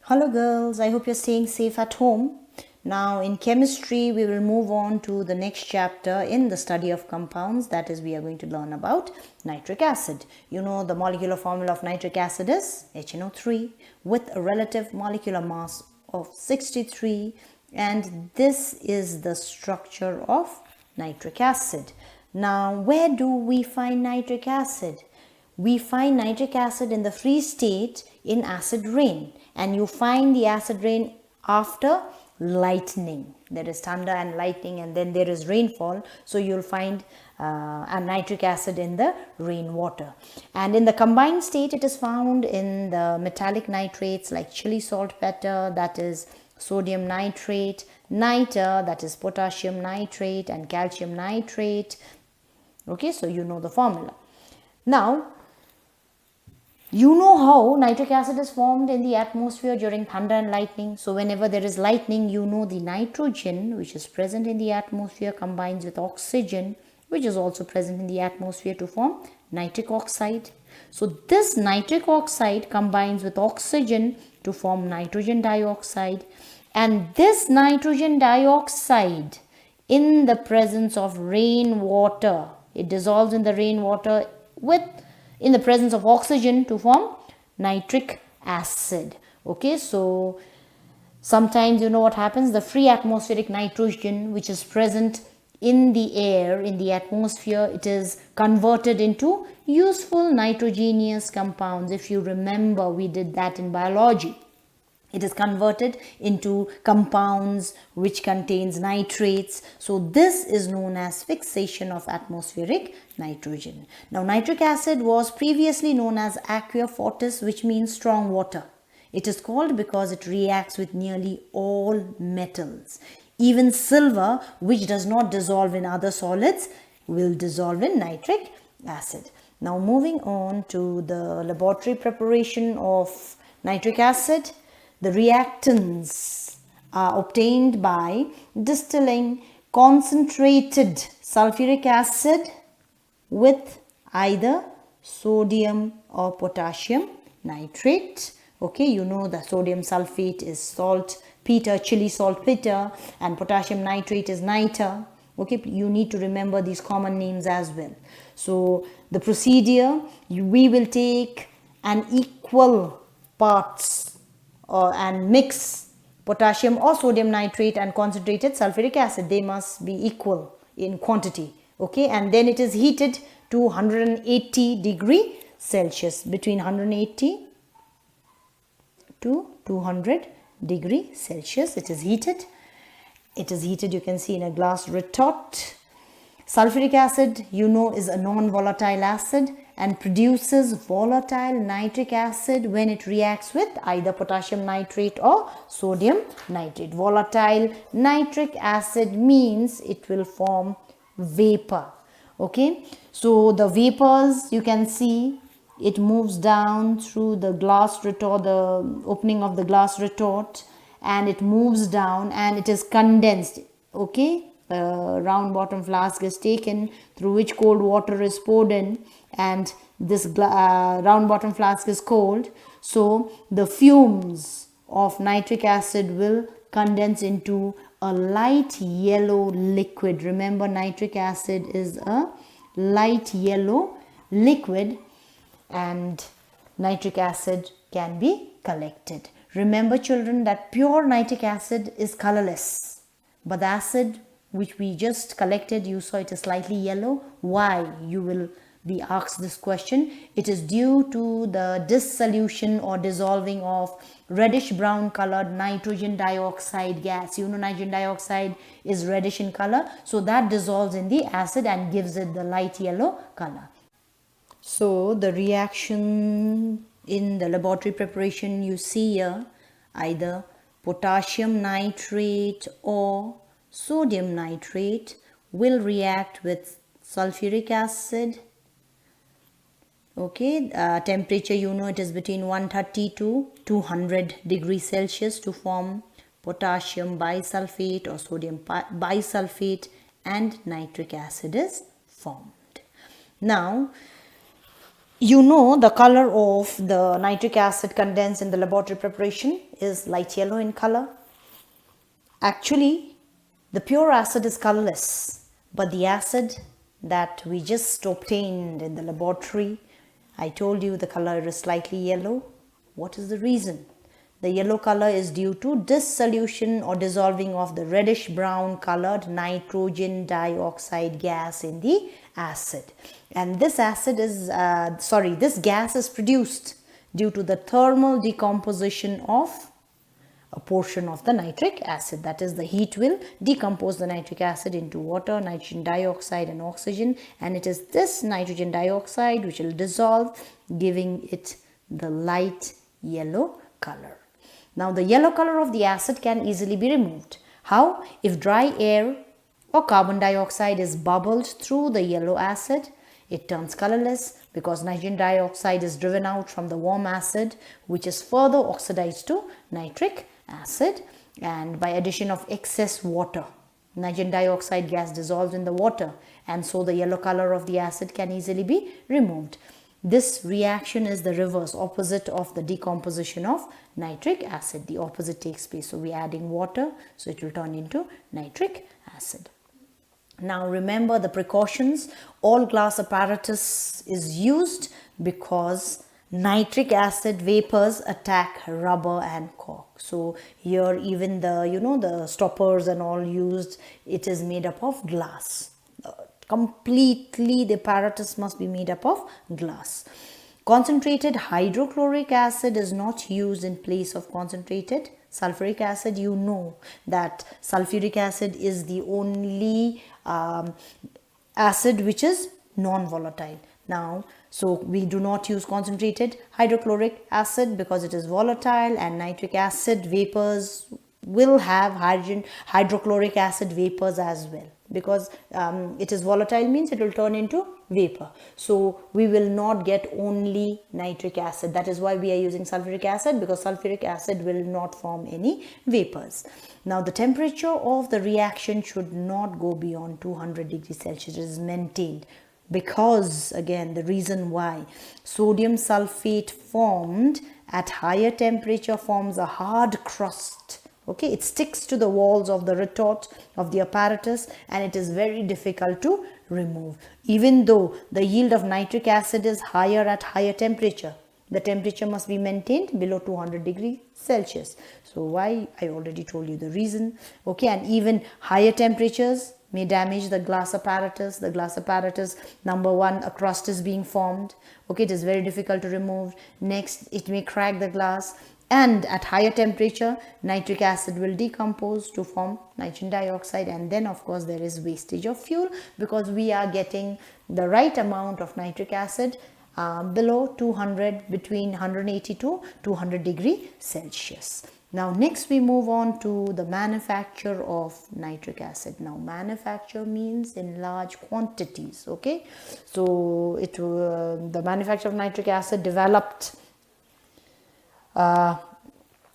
Hello girls, I hope you're staying safe at home. Now in chemistry, we will move on to the next chapter in the study of compounds. That is, we are going to learn about nitric acid. You know the molecular formula of nitric acid is HNO3 with a relative molecular mass of 63, and this is the structure of nitric acid. Now where do we find nitric acid? We find nitric acid in the free state in acid rain, and you find the acid rain after lightning. There is thunder and lightning, and then there is rainfall, so you'll find a nitric acid in the rainwater. And in the combined state, it is found in the metallic nitrates like chili saltpeter, that is sodium nitrate, niter, that is potassium nitrate, and calcium nitrate. Okay, so you know the formula. Now you know how nitric acid is formed in the atmosphere during thunder and lightning. So whenever there is lightning, you know the nitrogen which is present in the atmosphere combines with oxygen which is also present in the atmosphere to form nitric oxide. So this nitric oxide combines with oxygen to form nitrogen dioxide, and this nitrogen dioxide, in the presence of rainwater, it dissolves in the rainwater in the presence of oxygen to form nitric acid. Okay, so sometimes you know what happens, the free atmospheric nitrogen which is present in the air, in the atmosphere, it is converted into useful nitrogenous compounds. If you remember, we did that in biology. It is converted into compounds which contains nitrates. So this is known as fixation of atmospheric nitrogen. Now nitric acid was previously known as aqua fortis, which means strong water. It is called because it reacts with nearly all metals. Even silver, which does not dissolve in other solids, will dissolve in nitric acid. Now moving on to the laboratory preparation of nitric acid. The reactants are obtained by distilling concentrated sulfuric acid with either sodium or potassium nitrate. Okay, you know the sodium sulfate is saltpeter, chili saltpeter, and potassium nitrate is niter. Okay, you need to remember these common names as well. So the procedure, we will take an equal parts and mix potassium or sodium nitrate and concentrated sulfuric acid. They must be equal in quantity. Okay, and then it is heated to 180 degree Celsius, between 180 to 200 degree Celsius. It is heated. It is heated, you can see, in a glass retort. Sulfuric acid, you know, is a non-volatile acid and produces volatile nitric acid when it reacts with either potassium nitrate or sodium nitrate. Volatile nitric acid means it will form vapor. Okay, so the vapors, you can see, it moves down through the glass retort, the opening of the glass retort, and it moves down and it is condensed. Okay, a round bottom flask is taken through which cold water is poured in, and this round bottom flask is cold. So the fumes of nitric acid will condense into a light yellow liquid. Remember, nitric acid is a light yellow liquid, and nitric acid can be collected. Remember children that pure nitric acid is colorless, but the acid which we just collected, you saw it is slightly yellow. Why? You will be asked this question. It is due to the dissolution or dissolving of reddish brown colored nitrogen dioxide gas. You know, nitrogen dioxide is reddish in color, so that dissolves in the acid and gives it the light yellow color. So the reaction in the laboratory preparation, you see here, either potassium nitrate or sodium nitrate will react with sulfuric acid. Okay, temperature, you know, it is between 130 to 200 degrees Celsius to form potassium bisulfate or sodium bisulfate, and nitric acid is formed. Now You know the color of the nitric acid condensed in the laboratory preparation is light yellow in color. Actually, the pure acid is colorless, but the acid that we just obtained in the laboratory, I told you the color is slightly yellow. What is the reason? The yellow color is due to dissolution or dissolving of the reddish brown colored nitrogen dioxide gas in the acid. And this this gas is produced due to the thermal decomposition of a portion of the nitric acid. That is, the heat will decompose the nitric acid into water, nitrogen dioxide and oxygen, and it is this nitrogen dioxide which will dissolve, giving it the light yellow color. Now the yellow color of the acid can easily be removed. How? If dry air or carbon dioxide is bubbled through the yellow acid, it turns colorless because nitrogen dioxide is driven out from the warm acid, which is further oxidized to nitric acid, and by addition of excess water, nitrogen dioxide gas dissolves in the water, and so the yellow color of the acid can easily be removed. This reaction is the reverse, opposite of the decomposition of nitric acid. The opposite takes place. So we are adding water, so it will turn into nitric acid. Now remember the precautions. All glass apparatus is used because nitric acid vapors attack rubber and cork. So here even the stoppers and all used, it is made up of glass. Completely the apparatus must be made up of glass. Concentrated hydrochloric acid is not used in place of concentrated sulfuric acid. You know that sulfuric acid is the only acid which is non-volatile. Now, so we do not use concentrated hydrochloric acid because it is volatile, and nitric acid vapors will have hydrochloric acid vapors as well, because it is volatile means it will turn into vapor. So we will not get only nitric acid. That is why we are using sulfuric acid, because sulfuric acid will not form any vapors. Now the temperature of the reaction should not go beyond 200 degrees Celsius. It is maintained because, again, the reason why, sodium sulfate formed at higher temperature forms a hard crust. Okay, it sticks to the walls of the retort of the apparatus, and it is very difficult to remove. Even though the yield of nitric acid is higher at higher temperature, the temperature must be maintained below 200 degrees Celsius. So why? I already told you the reason. Okay, and even higher temperatures may damage the glass apparatus. The glass apparatus, number one, a crust is being formed. Okay, it is very difficult to remove. Next, it may crack the glass. And at higher temperature, nitric acid will decompose to form nitrogen dioxide, and then of course there is wastage of fuel, because we are getting the right amount of nitric acid below 200, between 180 to 200 degrees Celsius. Now next we move on to the manufacture of nitric acid. Now manufacture means in large quantities. Okay, so the manufacture of nitric acid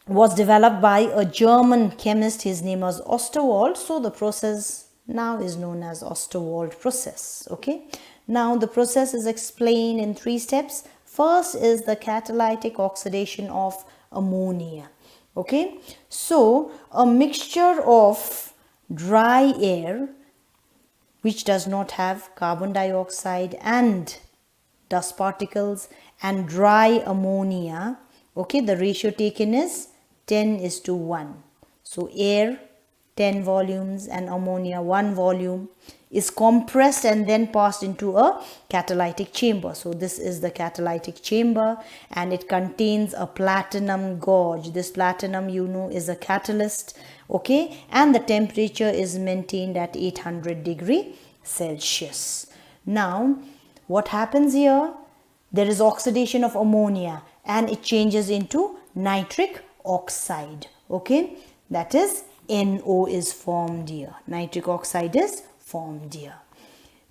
was developed by a German chemist. His name was Osterwald. So the process now is known as Osterwald process. Okay, now the process is explained in 3 steps. First is the catalytic oxidation of ammonia. Okay, so a mixture of dry air which does not have carbon dioxide and dust particles and dry ammonia. Okay, the ratio taken is 10:1. So air 10 volumes and ammonia 1 volume is compressed and then passed into a catalytic chamber. So this is the catalytic chamber, and it contains a platinum gauge. This platinum, you know, is a catalyst. Okay, and the temperature is maintained at 800 degrees Celsius. Now what happens here? There is oxidation of ammonia and it changes into nitric oxide. Okay, that is NO is formed here. Nitric oxide is formed here.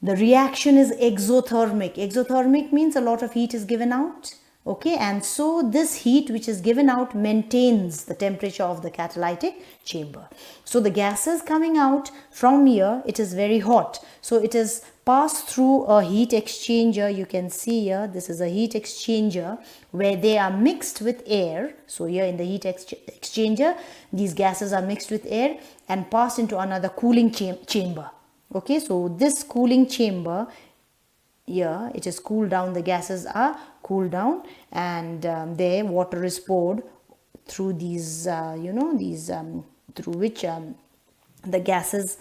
The reaction is exothermic. Exothermic means a lot of heat is given out. Okay, and so this heat which is given out maintains the temperature of the catalytic chamber. So the gases coming out from here, it is very hot. So it is pass through a heat exchanger. You can see here, this is a heat exchanger where they are mixed with air. So here in the heat exchanger, these gases are mixed with air and passed into another cooling chamber. Okay, so this cooling chamber here, it is cooled down, the gases are cooled down, and there water is poured through these through which the gases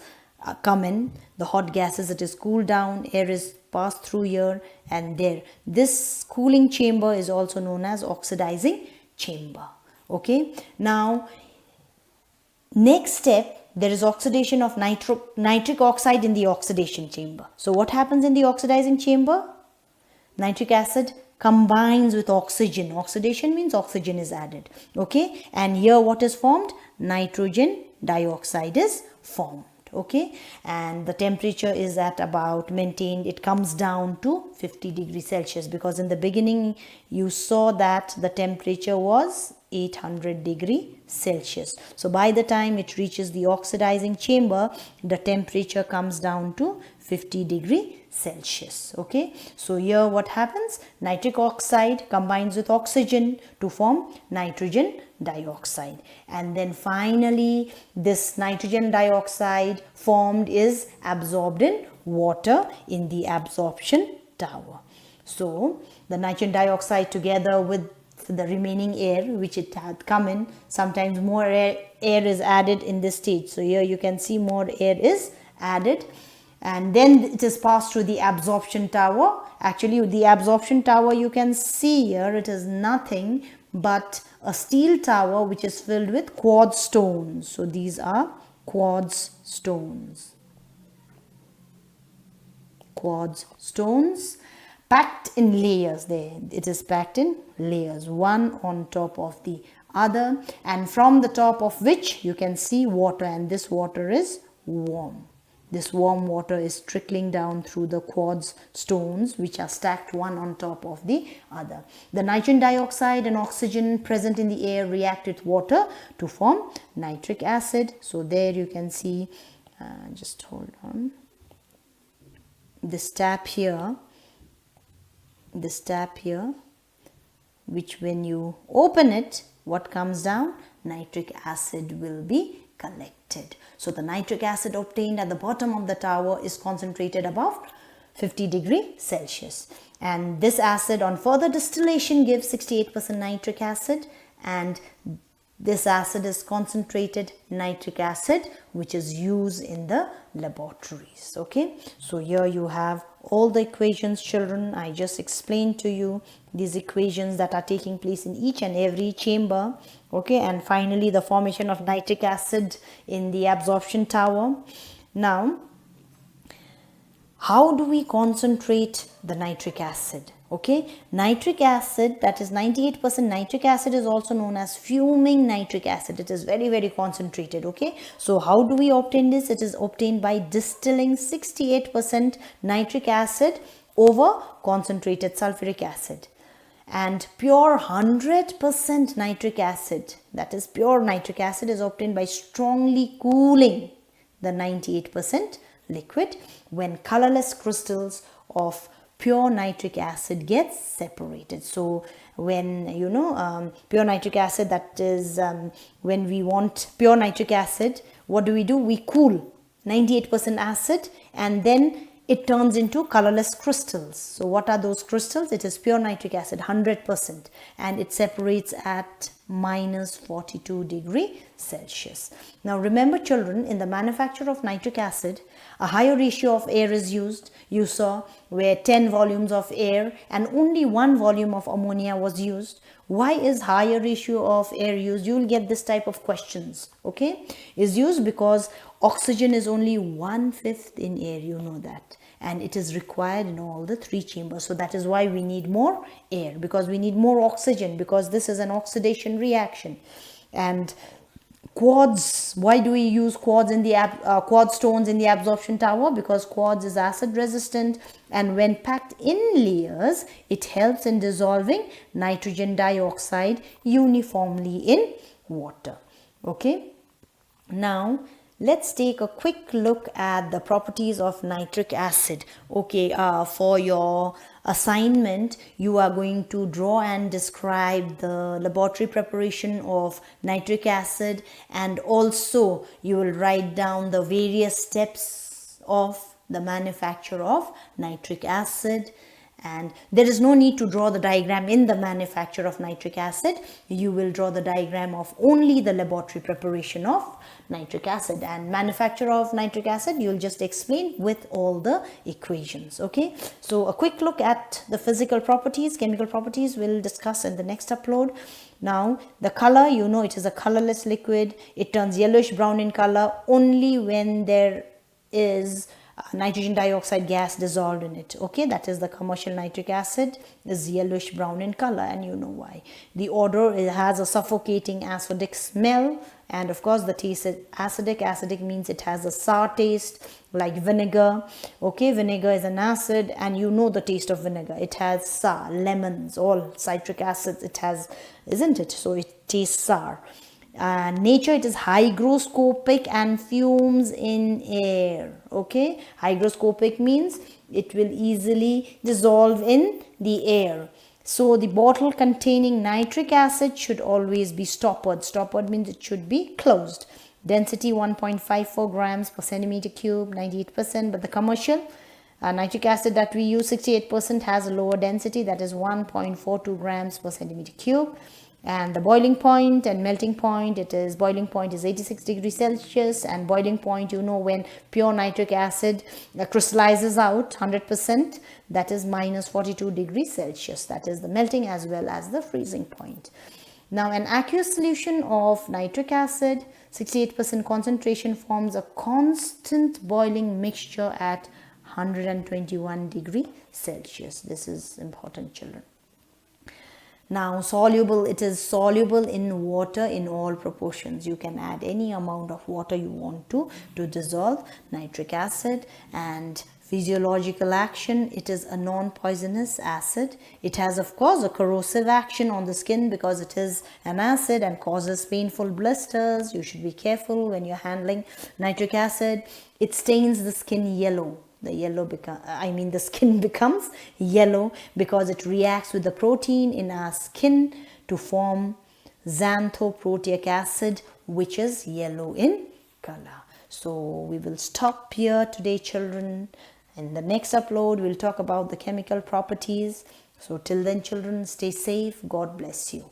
come in, the hot gases. It is cooled down, air is passed through here and there. This cooling chamber is also known as oxidizing chamber. Okay, now next step, there is oxidation of nitric oxide in the oxidation chamber. So what happens in the oxidizing chamber? Nitric acid combines with oxygen. Oxidation means oxygen is added. Okay, and here what is formed? Nitrogen dioxide is formed. Okay, and the temperature is at about maintained, it comes down to 50 degrees Celsius, because in the beginning you saw that the temperature was 800 degree Celsius. So by the time it reaches the oxidizing chamber, the temperature comes down to 50 degree Celsius. Okay, so here what happens? Nitric oxide combines with oxygen to form nitrogen dioxide, and then finally this nitrogen dioxide formed is absorbed in water in the absorption tower. So the nitrogen dioxide together with the remaining air which it had come in, sometimes more air is added in this stage. So here you can see more air is added, and then it is passed through the absorption tower. Actually the absorption tower, you can see here, it is nothing but a steel tower which is filled with quartz stones. So these are quartz stones. Quartz stones packed in layers. There it is packed in layers, one on top of the other, and from the top of which you can see water, and this water is warm. This warm water is trickling down through the quartz stones which are stacked one on top of the other. The nitrogen dioxide and oxygen present in the air react with water to form nitric acid. So there you can see, just hold on, this tap here, which when you open it, what comes down? Nitric acid will be collected. So the nitric acid obtained at the bottom of the tower is concentrated above 50 degrees Celsius, and this acid on further distillation gives 68% nitric acid, and this acid is concentrated nitric acid which is used in the laboratories. Okay, so here you have all the equations, children. I just explained to you these equations that are taking place in each and every chamber. Okay, and finally the formation of nitric acid in the absorption tower. Now, how do we concentrate the nitric acid? Okay, nitric acid, that is 98% nitric acid, is also known as fuming nitric acid. It is very, very concentrated. Okay, so how do we obtain this? It is obtained by distilling 68% nitric acid over concentrated sulfuric acid. And pure 100% nitric acid, that is pure nitric acid, is obtained by strongly cooling the 98% liquid when colorless crystals of pure nitric acid gets separated. So when pure nitric acid, that is when we want pure nitric acid, what do? We cool 98% acid, and then it turns into colorless crystals. So what are those crystals? It is pure nitric acid, 100%, and it separates at minus 42 degrees Celsius. Now remember, children, in the manufacture of nitric acid, a higher ratio of air is used. You saw where 10 volumes of air and only 1 volume of ammonia was used. Why is higher ratio of air used? You will get this type of questions. Okay, is used because oxygen is only 1/5 in air, you know that, and it is required in all the 3 chambers. So that is why we need more air, because we need more oxygen, because this is an oxidation reaction. And quartz, why do we use quartz in the quartz stones in the absorption tower? Because quartz is acid resistant, and when packed in layers, it helps in dissolving nitrogen dioxide uniformly in water. Okay, now let's take a quick look at the properties of nitric acid. Okay, for your assignment, you are going to draw and describe the laboratory preparation of nitric acid, and also you will write down the various steps of the manufacture of nitric acid. And there is no need to draw the diagram in the manufacture of nitric acid. You will draw the diagram of only the laboratory preparation of nitric acid, and manufacture of nitric acid you will just explain with all the equations. Okay, so a quick look at the physical properties, chemical properties we'll discuss in the next upload. Now the color, you know, it is a colorless liquid. It turns yellowish brown in color only when there is nitrogen dioxide gas dissolved in it. Okay, that is the commercial nitric acid is yellowish brown in color, and you know why. The odor, it has a suffocating acidic smell, and of course the taste is acidic. Acidic means it has a sour taste like vinegar. Okay, vinegar is an acid, and you know the taste of vinegar. It has sour, lemons, all citric acids it has, isn't it? So it tastes sour. Nature, it is hygroscopic and fumes in air. Okay, hygroscopic means it will easily dissolve in the air. So the bottle containing nitric acid should always be stoppered. Stoppered means it should be closed. Density 1.54 grams per centimeter cube, 98%, but the commercial nitric acid that we use, 68%, has a lower density, that is 1.42 grams per centimeter cube. And the boiling point and melting point, it is, boiling point is 86 degrees Celsius, and boiling point, you know, when pure nitric acid crystallizes out 100%, that is minus 42 degrees Celsius. That is the melting as well as the freezing point. Now an aqueous solution of nitric acid, 68% concentration, forms a constant boiling mixture at 121 degrees Celsius. This is important, children. Now soluble, it is soluble in water in all proportions. You can add any amount of water you want to dissolve nitric acid. And physiological action, it is a non-poisonous acid. It has of course a corrosive action on the skin because it is an acid and causes painful blisters. You should be careful when you're handling nitric acid. It stains the skin yellow. The skin becomes yellow because it reacts with the protein in our skin to form xanthoprotein acid, which is yellow in color. So we will stop here today, children. In the next upload, we'll talk about the chemical properties. So till then, children, stay safe. God bless you.